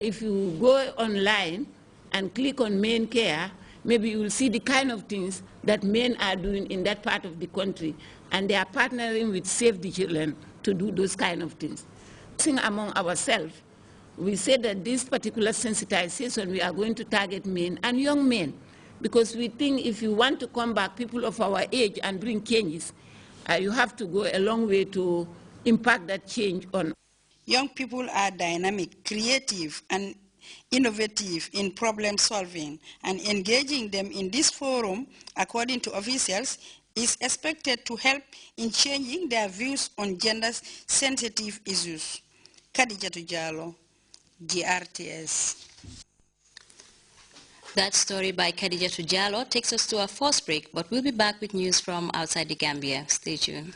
If you go online and click on main care, maybe you will see the kind of things that men are doing in that part of the country, and they are partnering with Save the Children to do those kind of things. Among ourselves, we say that this particular sensitization, we are going to target men and young men, because we think if you want to come back people of our age and bring changes, you have to go a long way to impact that change on. Young people are dynamic, creative, and innovative in problem solving, and engaging them in this forum, according to officials, is expected to help in changing their views on gender-sensitive issues. Khadijatu Jallow, Grts. That story by Khadijatu Jallow takes us to our first break, but we'll be back with news from outside the Gambia. Stay tuned.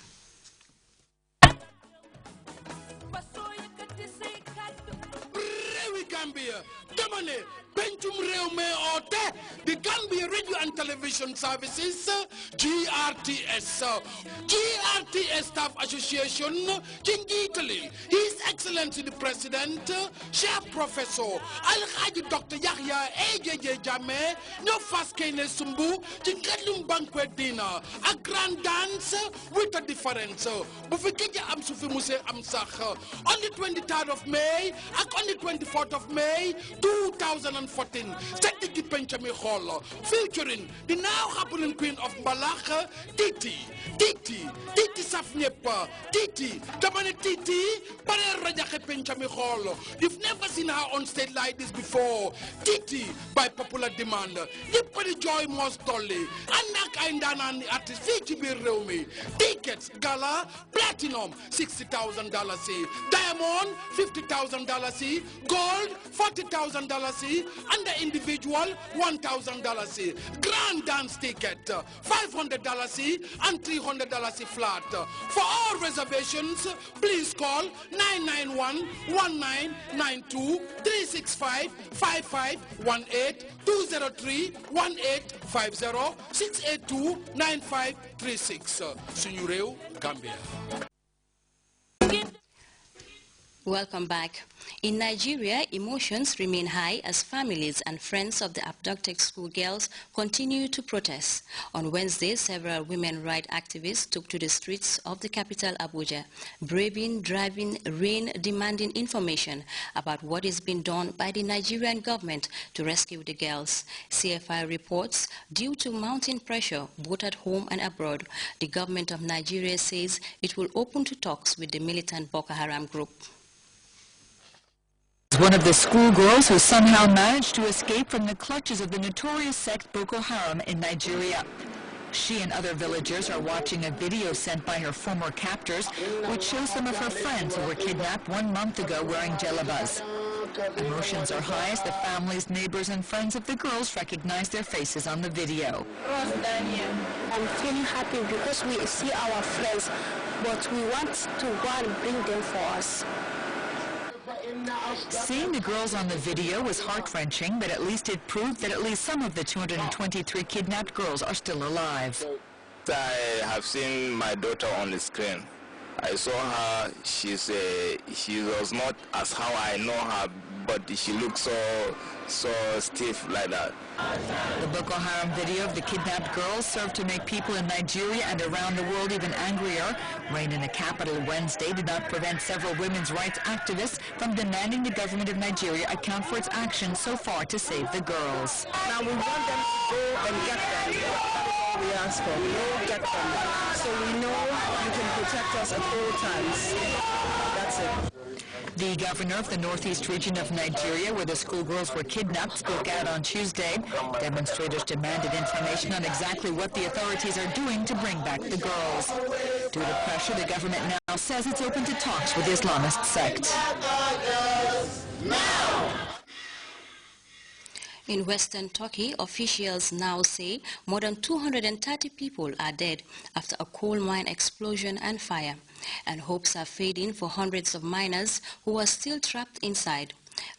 Gambia, the Gambia Radio and Television Services, GRTS. GRTS Staff Association, Italy. His Excellency the President, Chair Professor Al-Haji Dr. Yahya AJJ Jammeh, no fast kene sumbu, Jingadlum banquet dinner, a grand dance with a difference. Bufikeja am sufi muse am sakh. On the 23rd of May, and on the 24th of May, 2014, Static Penchami Hall, featuring the now happening Queen of Malach, Titi Safnepa, Titi, Tamane Titi, Pare Rajake Penchami Hall. You've never seen her on stage like this before. Titi, by popular demand. Yipari Joy Mostoli, Anak Aindanan artist Fiji Reumi. Tickets, Gala, Platinum, $60,000. Diamond, $50,000. Gold, $40,000, and the individual $1,000. Grand dance ticket, $500 and $300 flat. For all reservations, please call 991-199-203-1850-682-9536. Sunyureu, Gambia. Welcome back. In Nigeria, emotions remain high as families and friends of the abducted schoolgirls continue to protest. On Wednesday, several women rights activists took to the streets of the capital, Abuja, braving, driving rain, demanding information about what is being done by the Nigerian government to rescue the girls. CFI reports, due to mounting pressure both at home and abroad, the government of Nigeria says it will open to talks with the militant Boko Haram group. One of the schoolgirls who somehow managed to escape from the clutches of the notorious sect Boko Haram in Nigeria. She and other villagers are watching a video sent by her former captors, which shows some of her friends who were kidnapped 1 month ago wearing jalabas. Emotions are high as the families, neighbors, and friends of the girls recognize their faces on the video. I'm feeling happy because we see our friends, but we want to go and bring them for us. Seeing the girls on the video was heart-wrenching, but at least it proved that at least some of the 223 kidnapped girls are still alive. I have seen my daughter on the screen. I saw her, she was not as how I know her, but she looks so stiff like that. The Boko Haram video of the kidnapped girls served to make people in Nigeria and around the world even angrier. Rain in the capital Wednesday did not prevent several women's rights activists from demanding the government of Nigeria account for its actions so far to save the girls. Now we want them to go and get them. We ask for, go get them. So we know you can protect us at all times. That's it. The governor of the northeast region of Nigeria, where the schoolgirls were kidnapped, spoke out on Tuesday. Demonstrators demanded information on exactly what the authorities are doing to bring back the girls. Due to pressure, the government now says it's open to talks with the Islamist sect. In western Turkey, officials now say more than 230 people are dead after a coal mine explosion and fire, and hopes are fading for hundreds of miners who are still trapped inside.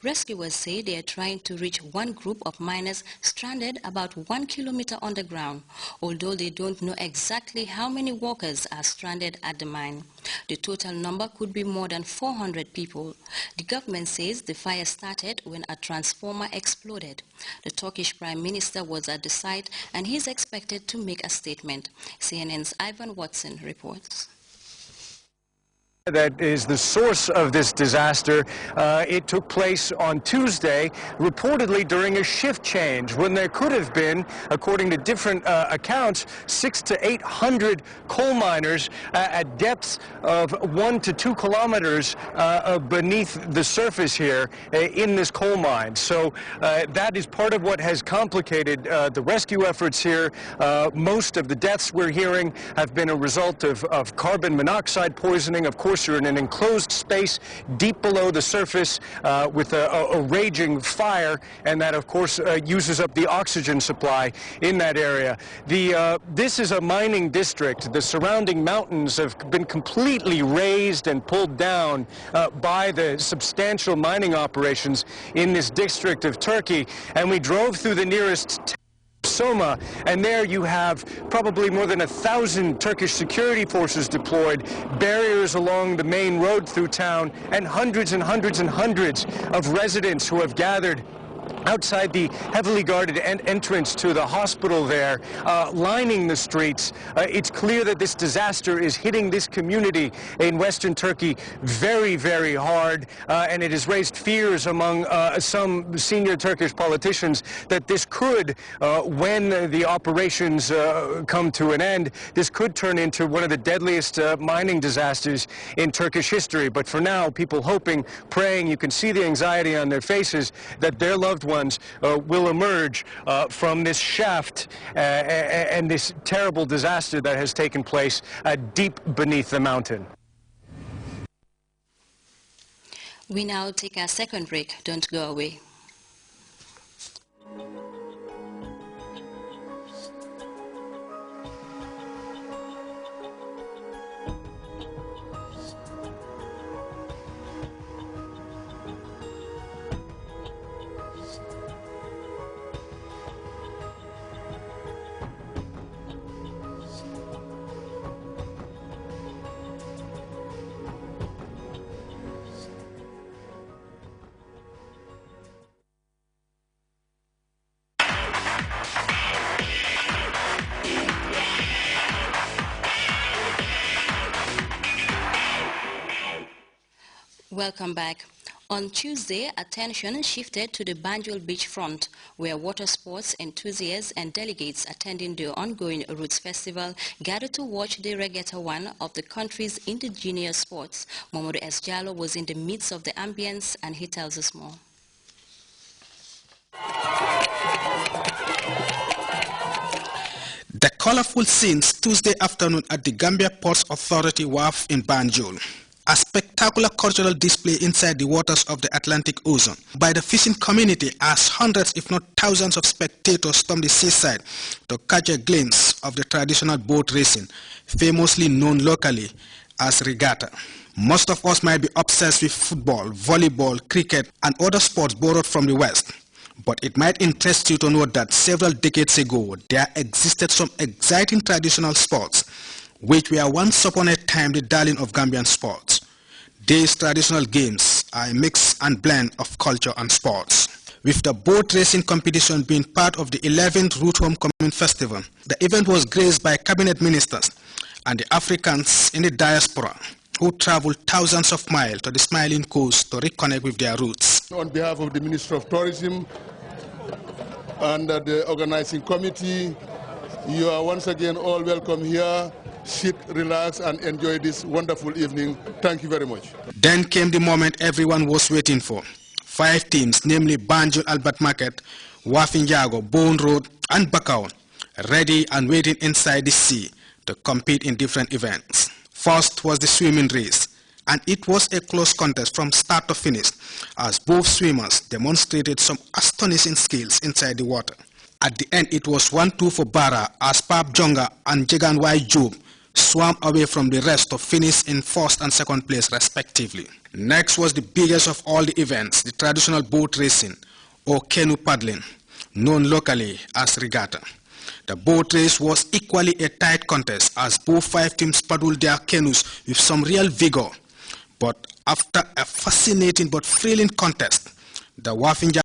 Rescuers say they are trying to reach one group of miners stranded about 1 kilometer underground, although they don't know exactly how many workers are stranded at the mine. The total number could be more than 400 people. The government says the fire started when a transformer exploded. The Turkish Prime Minister was at the site and he is expected to make a statement. CNN's Ivan Watson reports. That is the source of this disaster. It took place on Tuesday, reportedly during a shift change, when there could have been, according to different accounts, 600 to 800 coal miners at depths of 1 to 2 kilometers beneath the surface here in this coal mine. So that is part of what has complicated the rescue efforts here. Most of the deaths we're hearing have been a result of carbon monoxide poisoning. Of course, you're in an enclosed space deep below the surface with a raging fire, and that, of course, uses up the oxygen supply in that area. This is a mining district. The surrounding mountains have been completely razed and pulled down by the substantial mining operations in this district of Turkey, and we drove through the nearest Soma, and there you have probably more than 1,000 Turkish security forces deployed, barriers along the main road through town, and hundreds and hundreds and hundreds of residents who have gathered outside the heavily guarded entrance to the hospital there, lining the streets. It's clear that this disaster is hitting this community in Western Turkey very, very hard, and it has raised fears among some senior Turkish politicians that this could, when the operations come to an end, this could turn into one of the deadliest mining disasters in Turkish history. But for now, people hoping, praying, you can see the anxiety on their faces that their loved ones will emerge from this shaft and this terrible disaster that has taken place deep beneath the mountain. We now take our second break. Don't go away. Welcome back. On Tuesday, attention shifted to the Banjul beachfront, where water sports enthusiasts and delegates attending the ongoing Roots Festival gathered to watch the Regatta 1 of the country's indigenous sports. Momodu S. Jallo was in the midst of the ambience, and he tells us more. The colorful scenes Tuesday afternoon at the Gambia Ports Authority Wharf in Banjul. A spectacular cultural display inside the waters of the Atlantic Ocean by the fishing community as hundreds if not thousands of spectators stormed the seaside to catch a glimpse of the traditional boat racing, famously known locally as regatta. Most of us might be obsessed with football, volleyball, cricket and other sports borrowed from the West. But it might interest you to know that several decades ago there existed some exciting traditional sports which were once upon a time the darling of Gambian sports. These traditional games are a mix and blend of culture and sports. With the boat racing competition being part of the 11th Root Home Commune Festival, the event was graced by cabinet ministers and the Africans in the diaspora who traveled thousands of miles to the Smiling Coast to reconnect with their roots. On behalf of the Ministry of Tourism and the organizing committee, you are once again all welcome here. Sit, relax, and enjoy this wonderful evening. Thank you very much. Then came the moment everyone was waiting for. 5 teams, namely Banjul Albert Market, Wafinjago, Bone Road, and Bakau, ready and waiting inside the sea to compete in different events. First was the swimming race, and it was a close contest from start to finish, as both swimmers demonstrated some astonishing skills inside the water. At the end, it was 1-2 for Bara, as Pap Jonga and Jegan Y. Job swam away from the rest to finish in first and second place respectively. Next was the biggest of all the events, the traditional boat racing or canoe paddling, known locally as regatta. The boat race was equally a tight contest as both 5 teams paddled their canoes with some real vigor. But after a fascinating but thrilling contest, the Wafinja